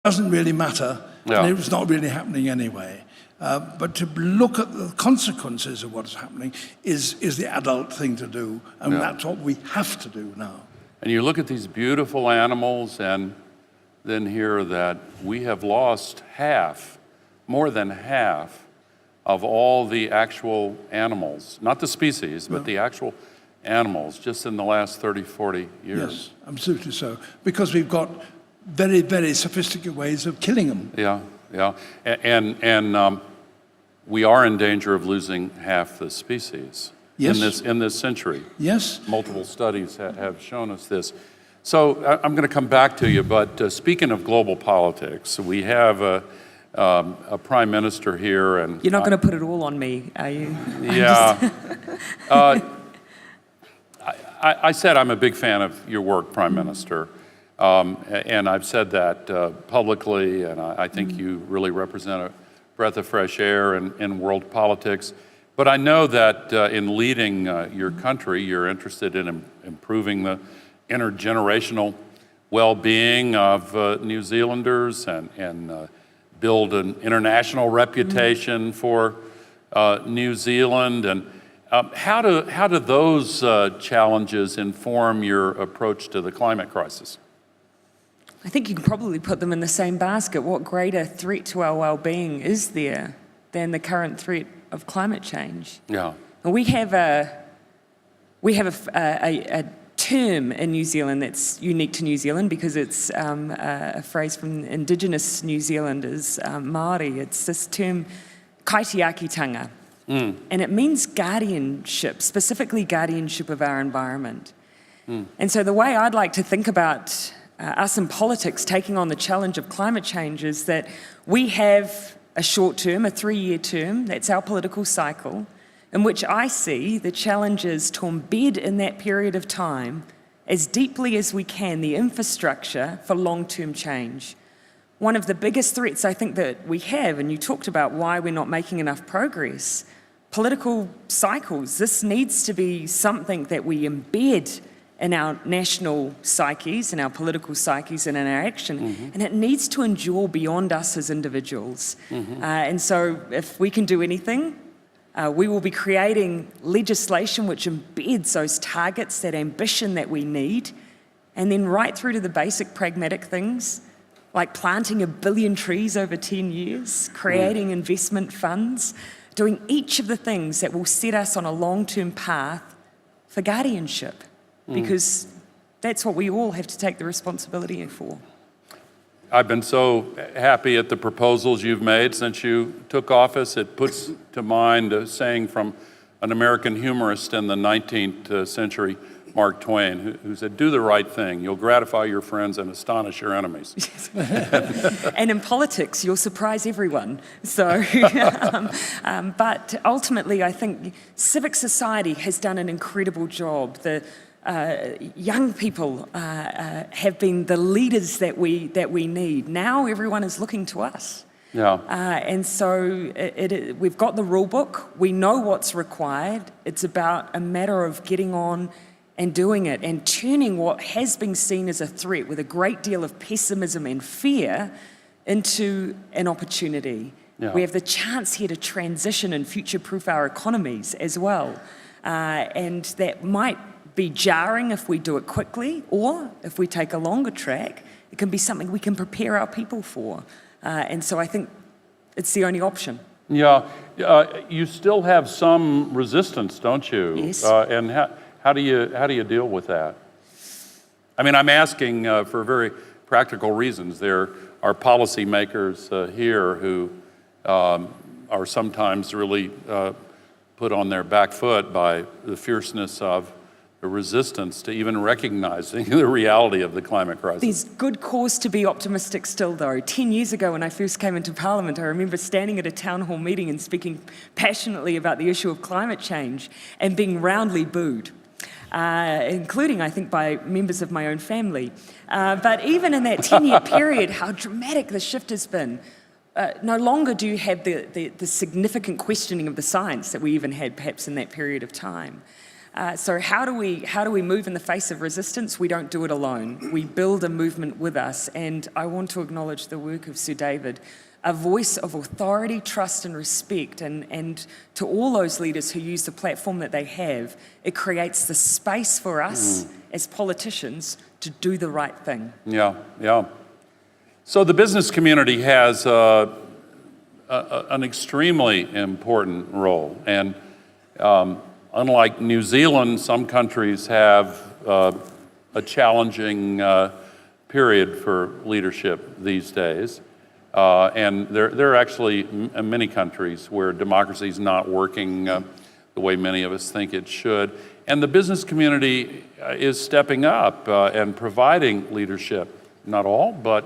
doesn't really matter, Yeah. and it's not really happening anyway. But to look at the consequences of what's happening is the adult thing to do, and that's what we have to do now. And you look at these beautiful animals and then hear that we have lost half, more than half, of all the actual animals, not the species, but the actual animals, just in the last 30, 40 years. Yes, absolutely so. Because we've got very, very sophisticated ways of killing them. Yeah, yeah. And we are in danger of losing half the species in this century. Yes. Multiple studies have shown us this. So I'm going to come back to you, but speaking of global politics, we have a prime minister here, and you're not going to put it all on me, are you? Yeah. I said I'm a big fan of your work, Prime Minister, and I've said that publicly, and I think you really represent a breath of fresh air in world politics. But I know that in leading your country, you're interested in improving the intergenerational well-being of New Zealanders and build an international reputation for New Zealand. And how do those challenges inform your approach to the climate crisis? I think you can probably put them in the same basket. What greater threat to our well-being is there than the current threat of climate change? Yeah. We have a term in New Zealand that's unique to New Zealand because it's a phrase from Indigenous New Zealanders, Māori. It's this term, kaitiakitanga, and it means guardianship, specifically guardianship of our environment. And so the way I'd like to think about us in politics taking on the challenge of climate change is that we have a short term, a 3-year term, that's our political cycle, in which I see the challenge is to embed in that period of time as deeply as we can the infrastructure for long-term change. One of the biggest threats I think that we have, and you talked about why we're not making enough progress, political cycles. This needs to be something that we embed in our national psyches, in our political psyches, and in our action, and it needs to endure beyond us as individuals. And so if we can do anything, we will be creating legislation which embeds those targets, that ambition that we need, and then right through to the basic pragmatic things, like planting 1 billion trees over 10 years, creating investment funds, doing each of the things that will set us on a long-term path for guardianship, because that's what we all have to take the responsibility for. I've been so happy at the proposals you've made since you took office. It puts to mind a saying from an American humorist in the 19th century, Mark Twain, who said, "Do the right thing. You'll gratify your friends and astonish your enemies." And in politics, you'll surprise everyone. So, but ultimately, I think civic society has done an incredible job. The young people have been the leaders that we need. Now everyone is looking to us. Yeah. And so we've got the rule book. We know what's required. It's about a matter of getting on and doing it and turning what has been seen as a threat with a great deal of pessimism and fear into an opportunity. Yeah. We have the chance here to transition and future-proof our economies as well. And that might be jarring if we do it quickly, or if we take a longer track, it can be something we can prepare our people for. And so I think it's the only option. Yeah, you still have some resistance, don't you? Yes. And how do you deal with that? I mean, I'm asking for very practical reasons. There are policymakers here who are sometimes really put on their back foot by the fierceness of the resistance to even recognizing the reality of the climate crisis. There's good cause to be optimistic still, though. 10 years ago, when I first came into Parliament, I remember standing at a town hall meeting and speaking passionately about the issue of climate change and being roundly booed, including, I think, by members of my own family. But even in that 10-year period, how dramatic the shift has been. No longer do you have the significant questioning of the science that we even had perhaps in that period of time. So how do we move in the face of resistance? We don't do it alone. We build a movement with us. And I want to acknowledge the work of Sir David, a voice of authority, trust and respect. And to all those leaders who use the platform that they have, it creates the space for us as politicians to do the right thing. Yeah, yeah. So the business community has an extremely important role. And unlike New Zealand, some countries have a challenging period for leadership these days. And there are actually many countries where democracy is not working the way many of us think it should. And the business community is stepping up and providing leadership. Not all, but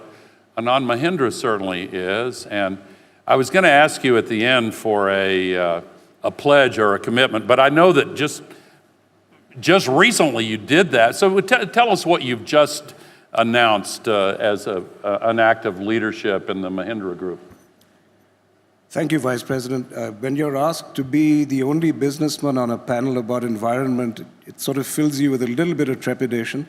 Anand Mahindra certainly is. And I was going to ask you at the end for a pledge or a commitment, but I know that just recently you did that. So tell us what you've just announced as an act of leadership in the Mahindra Group. Thank you, Vice President. When you're asked to be the only businessman on a panel about environment, it sort of fills you with a little bit of trepidation.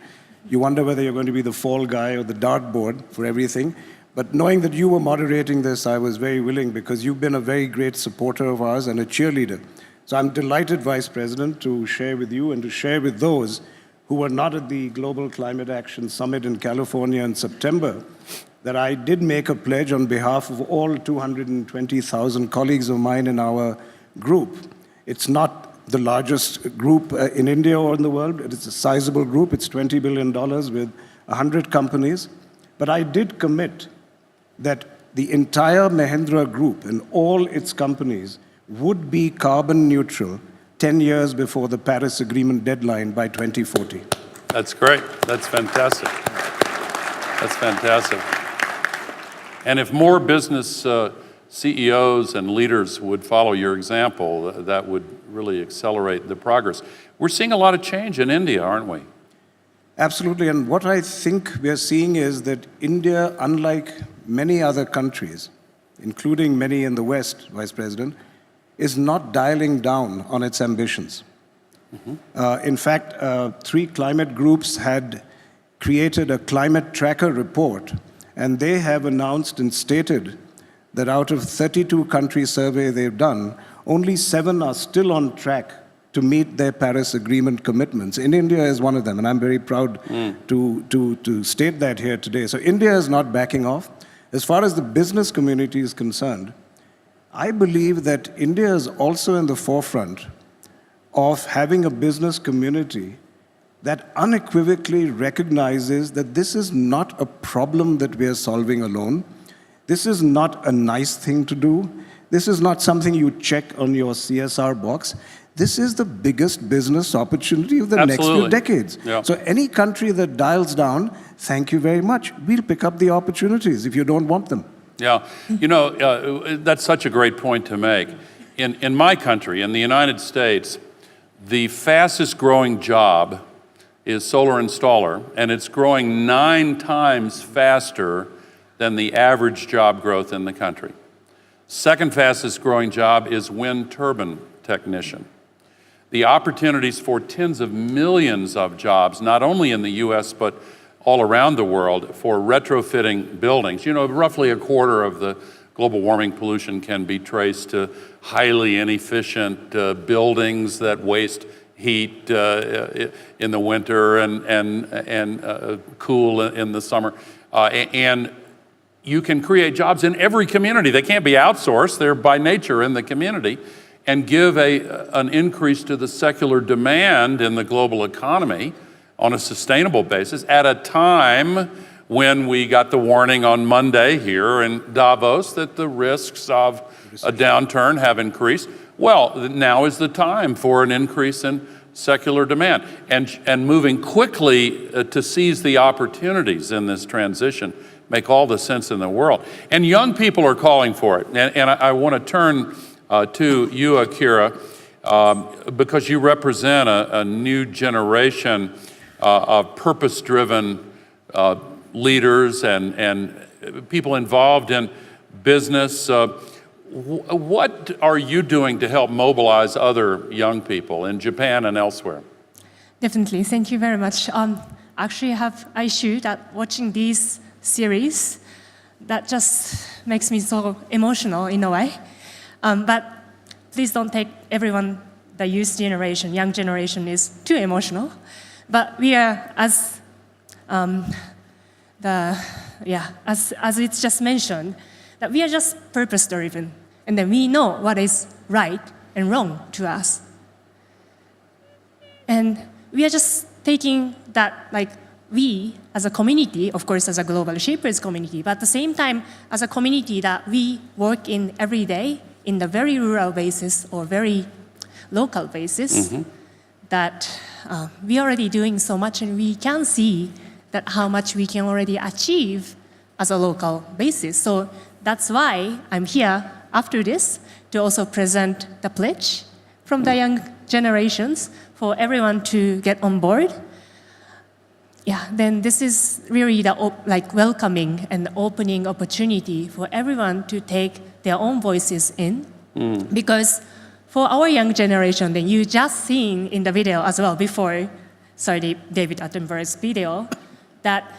You wonder whether you're going to be the fall guy or the dartboard for everything. But knowing that you were moderating this, I was very willing because you've been a very great supporter of ours and a cheerleader. So I'm delighted, Vice President, to share with you and to share with those who were not at the Global Climate Action Summit in California in September, that I did make a pledge on behalf of all 220,000 colleagues of mine in our group. It's not the largest group in India or in the world. It's a sizable group. It's $20 billion with 100 companies. But I did commit that the entire Mahindra Group and all its companies would be carbon neutral 10 years before the Paris Agreement deadline by 2040. That's great. That's fantastic. That's fantastic. And if more business CEOs and leaders would follow your example, that would really accelerate the progress. We're seeing a lot of change in India, aren't we? Absolutely, and what I think we're seeing is that India, unlike many other countries, including many in the West, Vice President, is not dialing down on its ambitions. In fact, 3 climate groups had created a climate tracker report, and they have announced and stated that out of 32 country survey they've done, only 7 are still on track to meet their Paris Agreement commitments. And India is one of them, and I'm very proud to state that here today. So India is not backing off. As far as the business community is concerned, I believe that India is also in the forefront of having a business community that unequivocally recognizes that this is not a problem that we are solving alone. This is not a nice thing to do. This is not something you check on your CSR box. This is the biggest business opportunity of the next few decades. Yeah. So any country that dials down, thank you very much. We'll pick up the opportunities if you don't want them. Yeah, you know, that's such a great point to make. In my country, in the United States, the fastest growing job is solar installer, and it's growing 9 times faster than the average job growth in the country. Second fastest growing job is wind turbine technician. The opportunities for tens of millions of jobs, not only in the US, but all around the world for retrofitting buildings. You know, roughly a quarter of the global warming pollution can be traced to highly inefficient buildings that waste heat in the winter and cool in the summer. And you can create jobs in every community. They can't be outsourced. They're by nature in the community, and give an increase to the secular demand in the global economy on a sustainable basis at a time when we got the warning on Monday here in Davos that the risks of a downturn have increased. Well, now is the time for an increase in secular demand and moving quickly to seize the opportunities in this transition make all the sense in the world. And young people are calling for it. And I want to turn to you, Akira, because you represent a new generation of purpose-driven leaders and people involved in business. What are you doing to help mobilize other young people in Japan and elsewhere? Definitely, thank you very much. Actually, I have issue that watching these series, that just makes me so emotional in a way. But please don't take everyone, the youth generation, young generation is too emotional. But we are, as it's just mentioned, that we are just purpose-driven, and then we know what is right and wrong to us. And we are just taking that, like, we as a community, of course, as a global shapers community, but at the same time, as a community that we work in every day in the very rural basis or very local basis, that we are already doing so much, and we can see that how much we can already achieve as a local basis. So that's why I'm here after this to also present the pledge from the young generations for everyone to get on board. Yeah, then this is really the welcoming and opening opportunity for everyone to take their own voices in. Because for our young generation, then you just seen in the video as well before, David Attenborough's video, that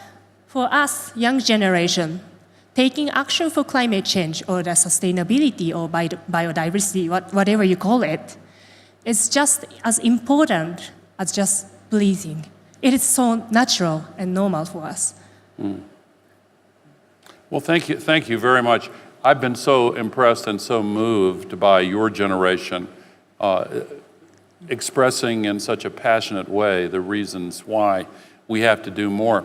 for us, young generation, taking action for climate change or the sustainability or biodiversity, whatever you call it, is just as important as just breathing. It is so natural and normal for us. Well, thank you very much. I've been so impressed and so moved by your generation expressing in such a passionate way the reasons why we have to do more.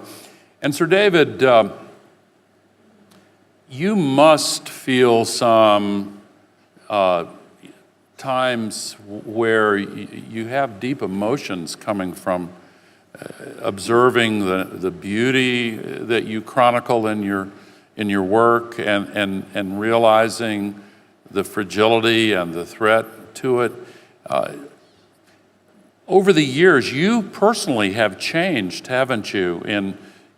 And Sir David, you must feel some times where you have deep emotions coming from observing the beauty that you chronicle in your work and realizing the fragility and the threat to it. Over the years, you personally have changed, haven't you,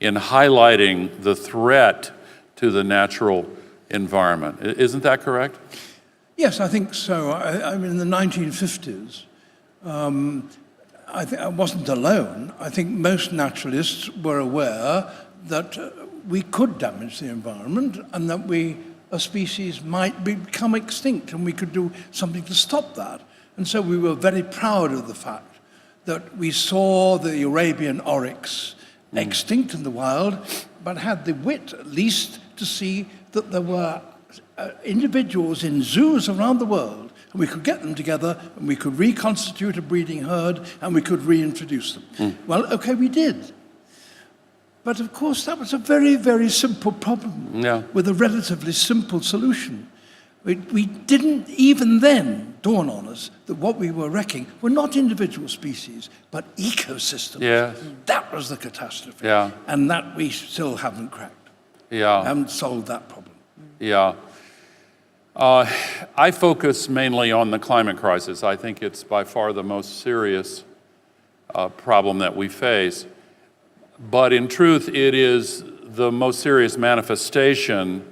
in highlighting the threat to the natural environment. Isn't that correct? Yes, I think so. I mean, in the 1950s, I wasn't alone. I think most naturalists were aware that we could damage the environment and that a species might become extinct, and we could do something to stop that. And so we were very proud of the fact that we saw the Arabian oryx extinct in the wild, but had the wit at least to see that there were individuals in zoos around the world, and we could get them together, and we could reconstitute a breeding herd, and we could reintroduce them. Well, okay, we did. But of course, that was a very, very simple problem with a relatively simple solution. We didn't even then dawn on us that what we were wrecking were not individual species, but ecosystems. Yes. That was the catastrophe. Yeah. And that we still haven't cracked. Yeah. Haven't solved that problem. Yeah. I focus mainly on the climate crisis. I think it's by far the most serious problem that we face. But in truth, it is the most serious manifestation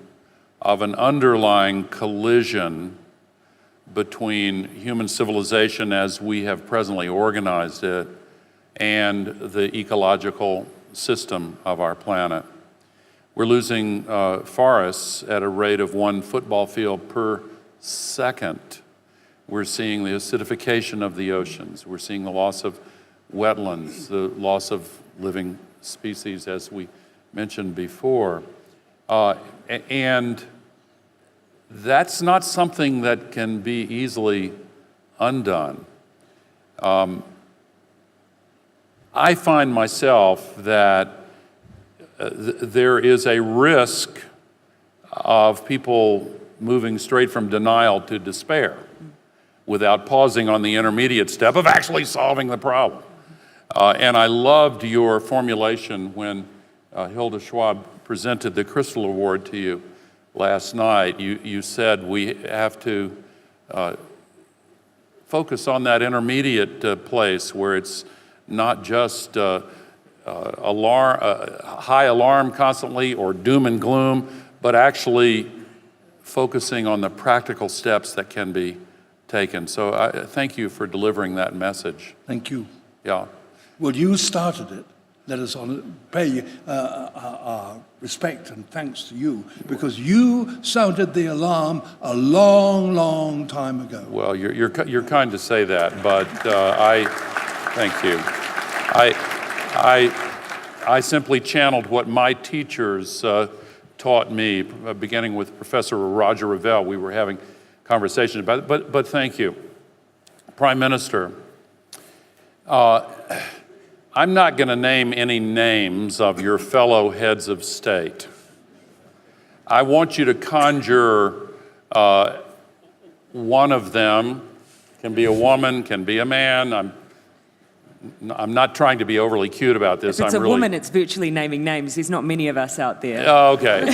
of an underlying collision between human civilization as we have presently organized it and the ecological system of our planet. We're losing forests at a rate of 1 football field per second. We're seeing the acidification of the oceans. We're seeing the loss of wetlands, the loss of living species, as we mentioned before. And that's not something that can be easily undone. I find myself that there is a risk of people moving straight from denial to despair without pausing on the intermediate step of actually solving the problem. And I loved your formulation when Hilda Schwab presented the Crystal Award to you last night. You said we have to focus on that intermediate place where it's not just high alarm constantly or doom and gloom, but actually focusing on the practical steps that can be taken. So I thank you for delivering that message. Thank you. Yeah. Well, you started it. Let us pay our respect and thanks to you, because you sounded the alarm a long, long time ago. Well, you're kind to say that, but I thank you. I simply channeled what my teachers taught me, beginning with Professor Roger Revelle. We were having conversations about it, but thank you. Prime Minister, I'm not going to name any names of your fellow heads of state. I want you to conjure one of them, can be a woman, can be a man. I'm not trying to be overly cute about this. If it's a woman, it's virtually naming names. There's not many of us out there. Oh, okay.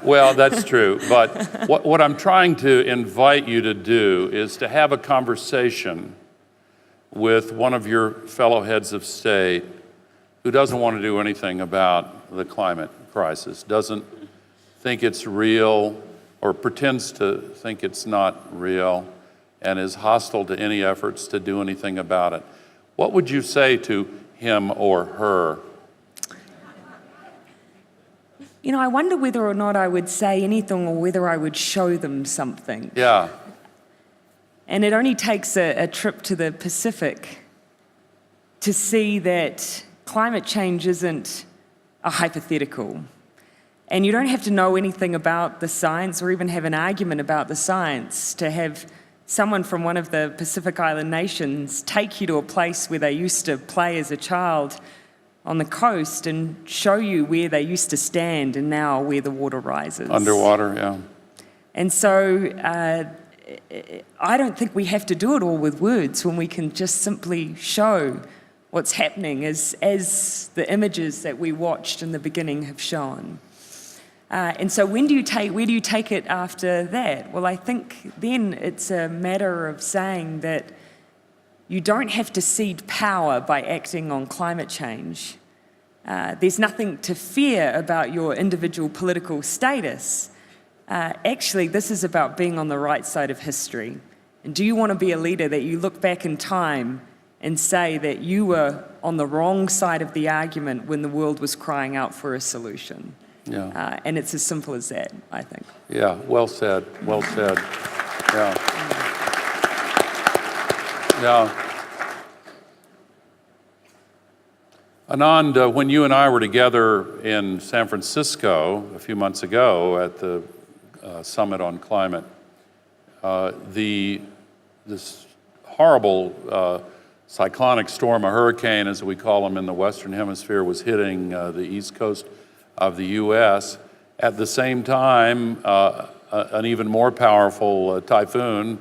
Well, that's true. But what I'm trying to invite you to do is to have a conversation with one of your fellow heads of state who doesn't want to do anything about the climate crisis, doesn't think it's real or pretends to think it's not real, and is hostile to any efforts to do anything about it. What would you say to him or her? You know, I wonder whether or not I would say anything or whether I would show them something. Yeah. And it only takes a trip to the Pacific to see that climate change isn't a hypothetical. And you don't have to know anything about the science or even have an argument about the science to have someone from one of the Pacific Island nations take you to a place where they used to play as a child on the coast and show you where they used to stand and now where the water rises. Underwater, yeah. And so I don't think we have to do it all with words when we can just simply show what's happening as the images that we watched in the beginning have shown. And so where do you take it after that? Well, I think then it's a matter of saying that you don't have to cede power by acting on climate change. There's nothing to fear about your individual political status. Actually, this is about being on the right side of history. And do you want to be a leader that you look back in time and say that you were on the wrong side of the argument when the world was crying out for a solution? Yeah. And it's as simple as that, I think. Yeah, well said, well said. Yeah. Yeah. Anand, when you and I were together in San Francisco a few months ago at the Summit on Climate, this horrible cyclonic storm, a hurricane as we call them in the Western Hemisphere, was hitting the East Coast of the U.S. At the same time, an even more powerful typhoon,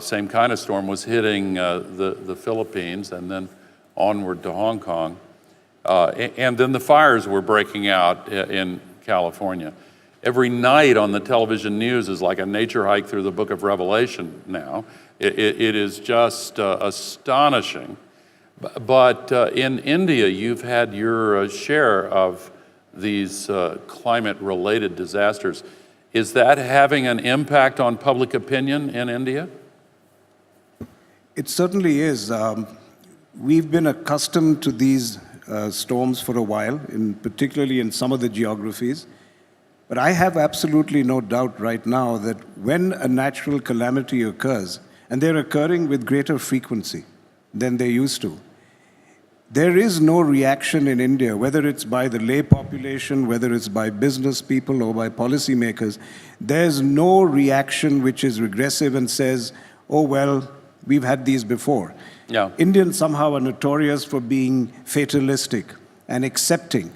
same kind of storm, was hitting the Philippines and then onward to Hong Kong. And then the fires were breaking out in California. Every night on the television news is like a nature hike through the book of Revelation now. It is just astonishing. But in India, you've had your share of these climate-related disasters. Is that having an impact on public opinion in India? It certainly is. We've been accustomed to these storms for a while, particularly in some of the geographies. But I have absolutely no doubt right now that when a natural calamity occurs, and they're occurring with greater frequency than they used to, there is no reaction in India, whether it's by the lay population, whether it's by business people or by policymakers. There's no reaction which is regressive and says, oh, well, we've had these before. Yeah. Indians somehow are notorious for being fatalistic and accepting.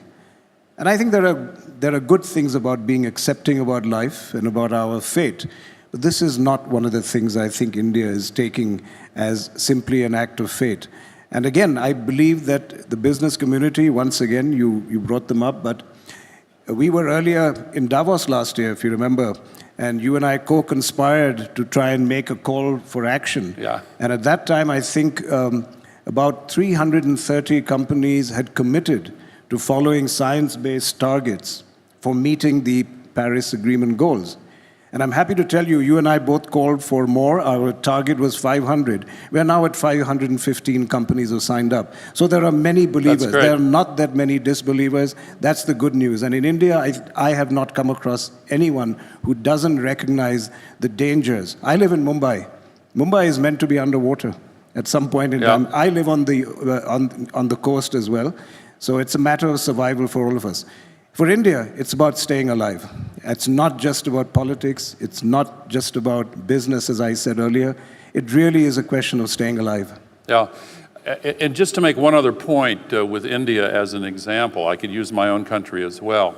And I think there are good things about being accepting about life and about our fate. But this is not one of the things I think India is taking as simply an act of fate. And again, I believe that the business community, once again, you brought them up, but we were earlier in Davos last year, if you remember, and you and I co-conspired to try and make a call for action. Yeah. And at that time, I think about 330 companies had committed to following science-based targets for meeting the Paris Agreement goals. And I'm happy to tell you, you and I both called for more. Our target was 500. We're now at 515 companies who signed up. So there are many believers. great. There are not that many disbelievers. That's the good news. And in India, I have not come across anyone who doesn't recognize the dangers. I live in Mumbai. Mumbai is meant to be underwater at some point in time. I live on the coast as well. So it's a matter of survival for all of us. For India, it's about staying alive. It's not just about politics. It's not just about business, as I said earlier. It really is a question of staying alive. Yeah. And just to make one other point with India as an example, I could use my own country as well.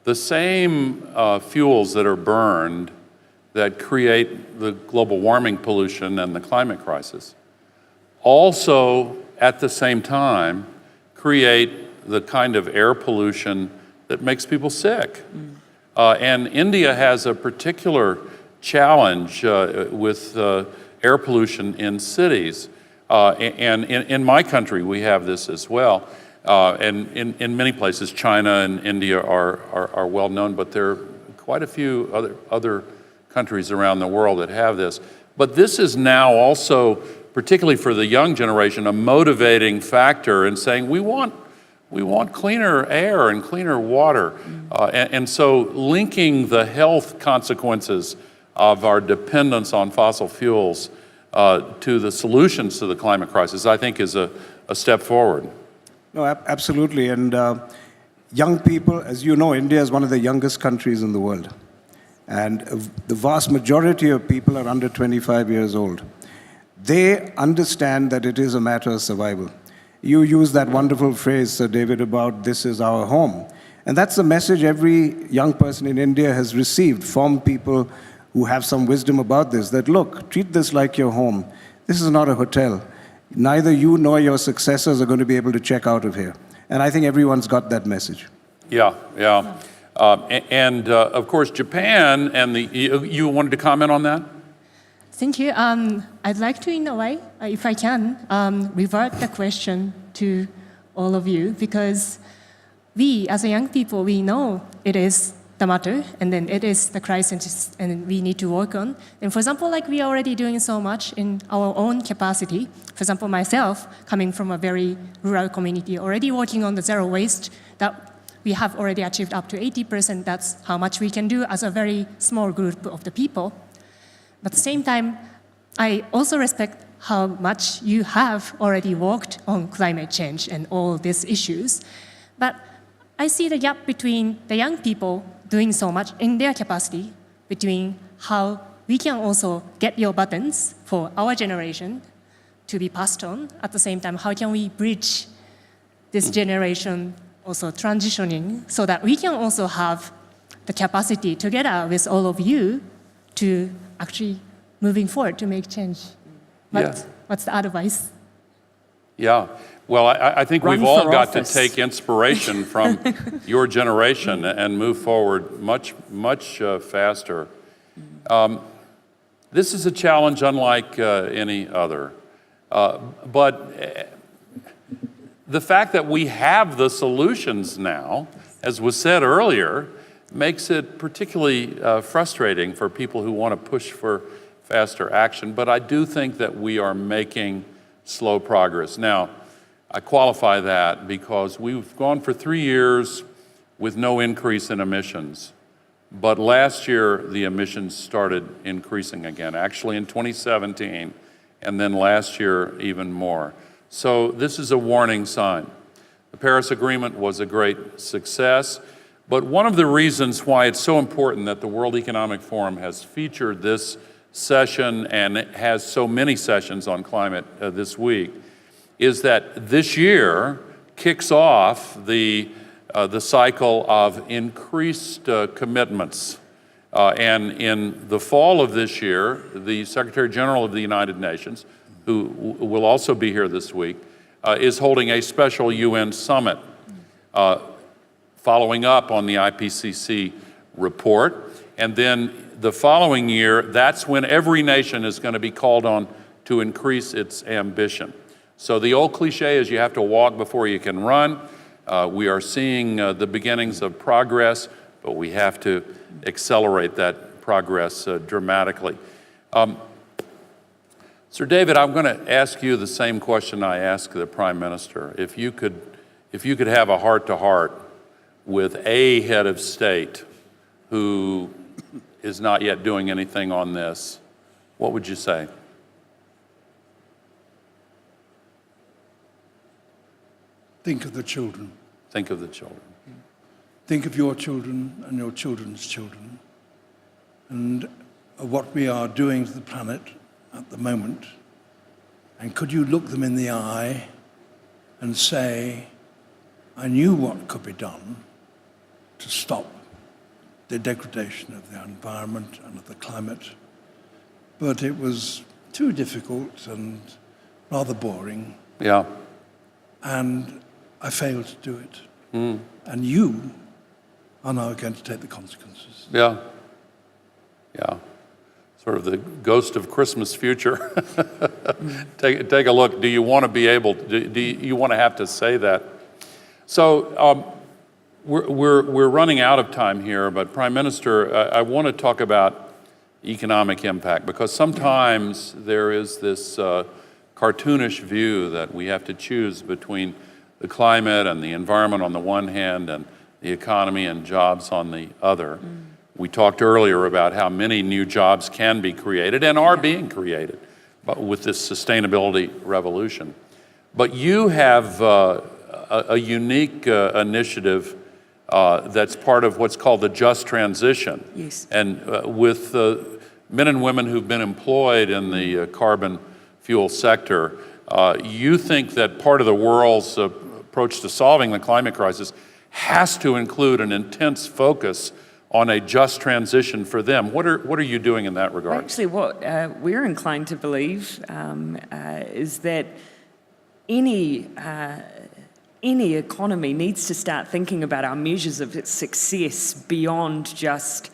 The same fuels that are burned that create the global warming pollution and the climate crisis also, at the same time, create the kind of air pollution that makes people sick. And India has a particular challenge with air pollution in cities. And in my country, we have this as well. And in many places, China and India are well known, but there are quite a few other countries around the world that have this. But this is now also, particularly for the young generation, a motivating factor in saying we want cleaner air and cleaner water. And so linking the health consequences of our dependence on fossil fuels to the solutions to the climate crisis, I think is a step forward. No, absolutely. And young people, as you know, India is one of the youngest countries in the world. And the vast majority of people are under 25 years old. They understand that it is a matter of survival. You use that wonderful phrase, Sir David, about this is our home. And that's the message every young person in India has received from people who have some wisdom about this, that look, treat this like your home. This is not a hotel. Neither you nor your successors are going to be able to check out of here. And I think everyone's got that message. Yeah. And of course, Japan and you wanted to comment on that? Thank you. I'd like to, in a way, if I can, revert the question to all of you, because we, as a young people, we know it is the matter, and then it is the crisis, and we need to work on. And for example, like we are already doing so much in our own capacity. For example, myself, coming from a very rural community, already working on the zero waste, that we have already achieved up to 80%. That's how much we can do as a very small group of the people. But at the same time, I also respect how much you have already worked on climate change and all these issues. But I see the gap between the young people doing so much in their capacity, between how we can also get your buttons for our generation to be passed on. At the same time, how can we bridge this generation also transitioning so that we can also have the capacity together with all of you to actually moving forward to make change. What's the advice? Yeah. Well, I think Run we've all for got office. to take inspiration from your generation and move forward much faster. This is a challenge unlike any other. But the fact that we have the solutions now, as was said earlier, makes it particularly frustrating for people who want to push for faster action. But I do think that we are making slow progress. Now, I qualify that because we've gone for 3 years with no increase in emissions. But last year, the emissions started increasing again, actually in 2017, and then last year even more. So this is a warning sign. The Paris Agreement was a great success, but one of the reasons why it's so important that the World Economic Forum has featured this session and it has so many sessions on climate this week is that this year kicks off the cycle of increased commitments. And in the fall of this year, the Secretary General of the United Nations, who will also be here this week, is holding a special UN summit following up on the IPCC report. And then the following year, that's when every nation is going to be called on to increase its ambition. So the old cliche is you have to walk before you can run. We are seeing the beginnings of progress, but we have to accelerate that progress dramatically. Sir David, I'm going to ask you the same question I asked the Prime Minister. If you could have a heart-to-heart with a head of state who is not yet doing anything on this, what would you say? Think of the children. Think of the children. Think of your children and your children's children, and of what we are doing to the planet at the moment. And could you look them in the eye and say, I knew what could be done to stop the degradation of the environment and of the climate, but it was too difficult and rather boring, Yeah. and I failed to do it. And you are now going to take the consequences. Yeah. Yeah. Sort of the ghost of Christmas future. Take a look. Do you want to be able, do you want to have to say that? So we're running out of time here, but Prime Minister, I want to talk about economic impact, because sometimes there is this cartoonish view that we have to choose between the climate and the environment on the one hand and the economy and jobs on the other. We talked earlier about how many new jobs can be created and are being created with this sustainability revolution. But you have a unique initiative that's part of what's called the Just Transition. Yes. And with men and women who've been employed in the carbon fuel sector, you think that part of the world's approach to solving the climate crisis has to include an intense focus on a just transition for them. What are you doing in that regard? Actually, what we're inclined to believe is that any economy needs to start thinking about our measures of its success beyond just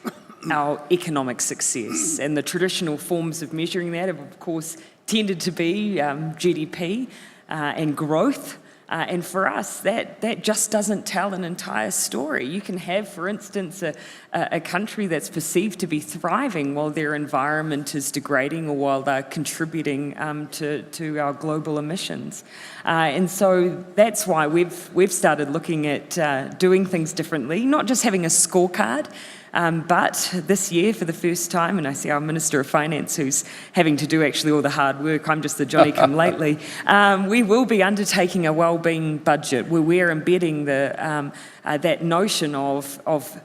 our economic success. And the traditional forms of measuring that have, of course, tended to be GDP and growth. And for us, that just doesn't tell an entire story. You can have, for instance, a country that's perceived to be thriving while their environment is degrading or while they're contributing to our global emissions. And so that's why we've started looking at doing things differently, not just having a scorecard, but this year, for the first time, and I see our Minister of Finance who's having to do actually all the hard work, I'm just the Johnny-come-lately, we will be undertaking a wellbeing budget where we're embedding that notion of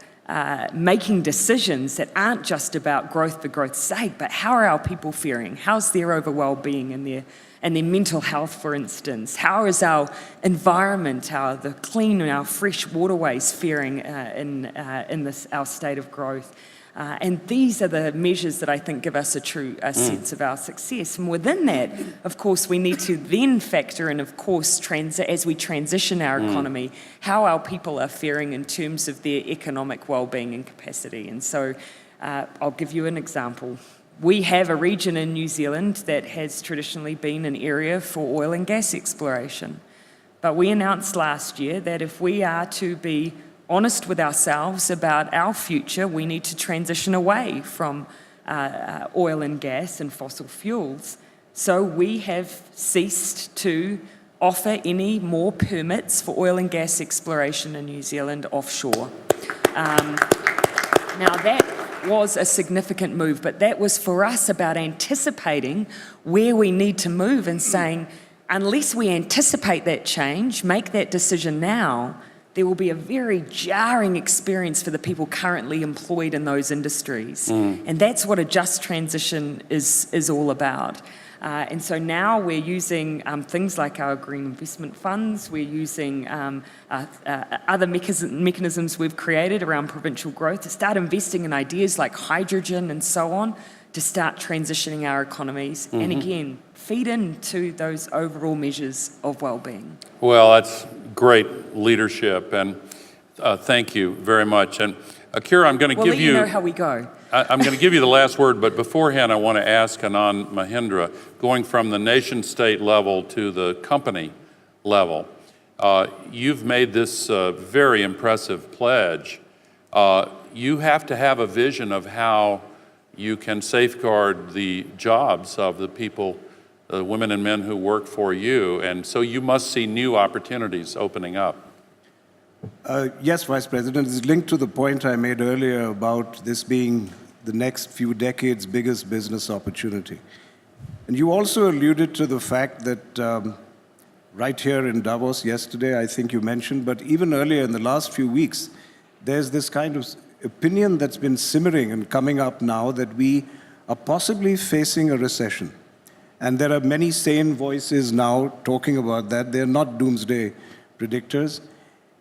making decisions that aren't just about growth for growth's sake, but how are our people faring? How's their overall well-being and their mental health, for instance? How is our environment, the clean and our fresh waterways faring in our state of growth? And these are the measures that I think give us a true sense of our success. And within that, of course, we need to then factor in, of course, as we transition our economy, how our people are faring in terms of their economic well-being and capacity. And so I'll give you an example. We have a region in New Zealand that has traditionally been an area for oil and gas exploration. But we announced last year that if we are to be honest with ourselves about our future, we need to transition away from oil and gas and fossil fuels. So we have ceased to offer any more permits for oil and gas exploration in New Zealand offshore. Now that was a significant move, but that was for us about anticipating where we need to move and saying, unless we anticipate that change, make that decision now, there will be a very jarring experience for the people currently employed in those industries. And that's what a just transition is all about. And so now we're using things like our green investment funds, we're using other mechanisms we've created around provincial growth to start investing in ideas like hydrogen and so on, to start transitioning our economies, and again, feed into those overall measures of well-being. Well, that's great leadership, and thank you very much. And Akira, I'm going to We'll give let you know how we go. I'm going to give you the last word, but beforehand, I want to ask Anand Mahindra, going from the nation-state level to the company level, you've made this very impressive pledge. You have to have a vision of how you can safeguard the jobs of the people, the women and men who work for you. And so you must see new opportunities opening up. Yes, Vice President, it's linked to the point I made earlier about this being the next few decades' biggest business opportunity. And you also alluded to the fact that right here in Davos yesterday, I think you mentioned, but even earlier in the last few weeks, there's this kind of opinion that's been simmering and coming up now that we are possibly facing a recession. And there are many sane voices now talking about that. They're not doomsday predictors.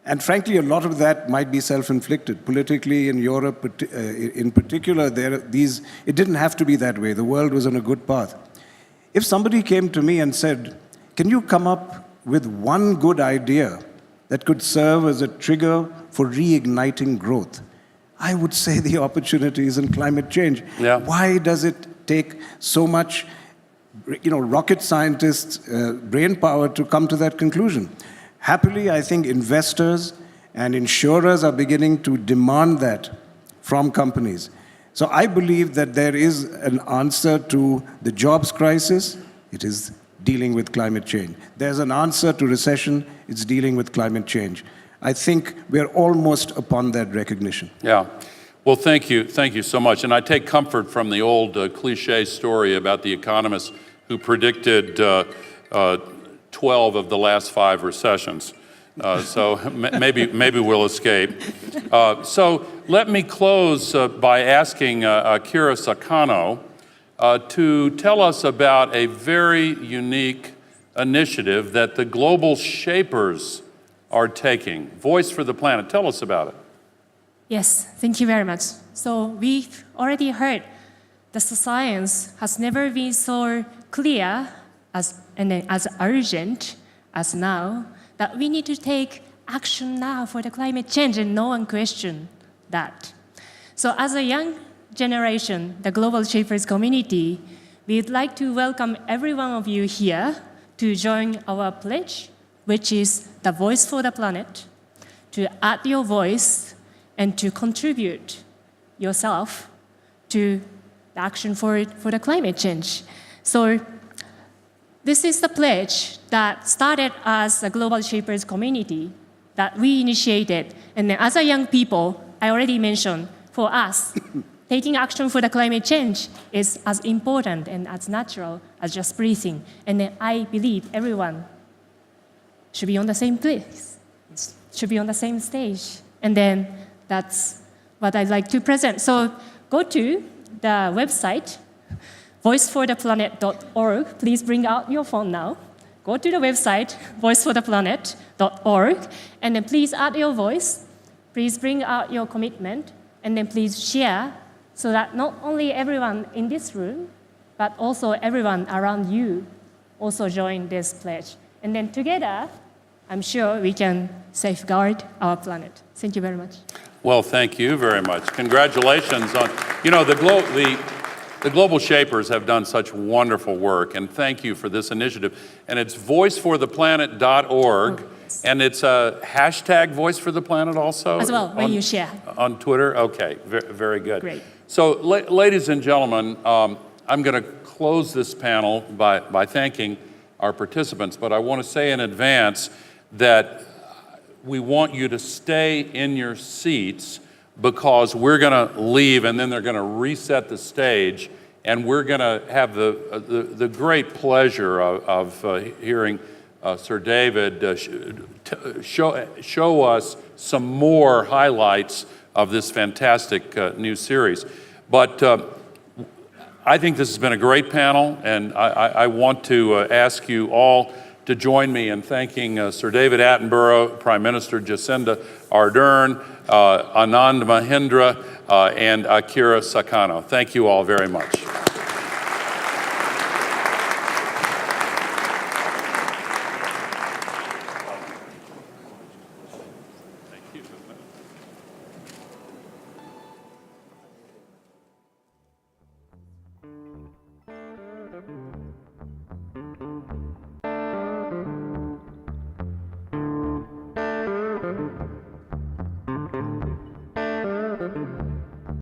And frankly, a lot of that might be self-inflicted. Politically, in Europe in particular, it didn't have to be that way. The world was on a good path. If somebody came to me and said, can you come up with one good idea that could serve as a trigger for reigniting growth? I would say the opportunity is in climate change. Yeah. Why does it take so much, rocket scientists' brain power to come to that conclusion? Happily, I think investors and insurers are beginning to demand that from companies. So I believe that there is an answer to the jobs crisis. It is dealing with climate change. There's an answer to recession. It's dealing with climate change. I think we're almost upon that recognition. Yeah. Well, thank you so much. And I take comfort from the old cliche story about the economists who predicted 12 of the last 5 recessions. So maybe we'll escape. So let me close by asking Akira Sakano to tell us about a very unique initiative that the Global Shapers are taking. Voice for the Planet. Tell us about it. Yes, thank you very much. So we've already heard that the science has never been so clear and as urgent as now, that we need to take action now for the climate change, and no one questioned that. So as a young generation, the Global Shapers community, we'd like to welcome every one of you here to join our pledge, which is the Voice for the Planet, to add your voice and to contribute yourself to the action for the climate change. So this is the pledge that started as a Global Shapers community that we initiated. And then as a young people, I already mentioned, for us, taking action for the climate change is as important and as natural as just breathing. And then I believe everyone should be on the same place, should be on the same stage. And then that's what I'd like to present. So go to the website, voicefortheplanet.org. Please bring out your phone now. Go to the website, voicefortheplanet.org, and then please add your voice. Please bring out your commitment, and then please share so that not only everyone in this room, but also everyone around you also join this pledge. And then together, I'm sure we can safeguard our planet. Thank you very much. Well, thank you very much. Congratulations on, the Global Shapers have done such wonderful work, and thank you for this initiative. And it's voicefortheplanet.org, and it's a hashtag Voice for the Planet also? As well, when you share. On Twitter? Okay, very good. Great. So, ladies and gentlemen, I'm going to close this panel by thanking our participants, but I want to say in advance that we want you to stay in your seats because we're going to leave and then they're going to reset the stage, and we're going to have the great pleasure of hearing Sir David show us some more highlights of this fantastic new series. But I think this has been a great panel, and I want to ask you all to join me in thanking Sir David Attenborough, Prime Minister Jacinda Ardern, Anand Mahindra, and Akira Sakano. Thank you all very much.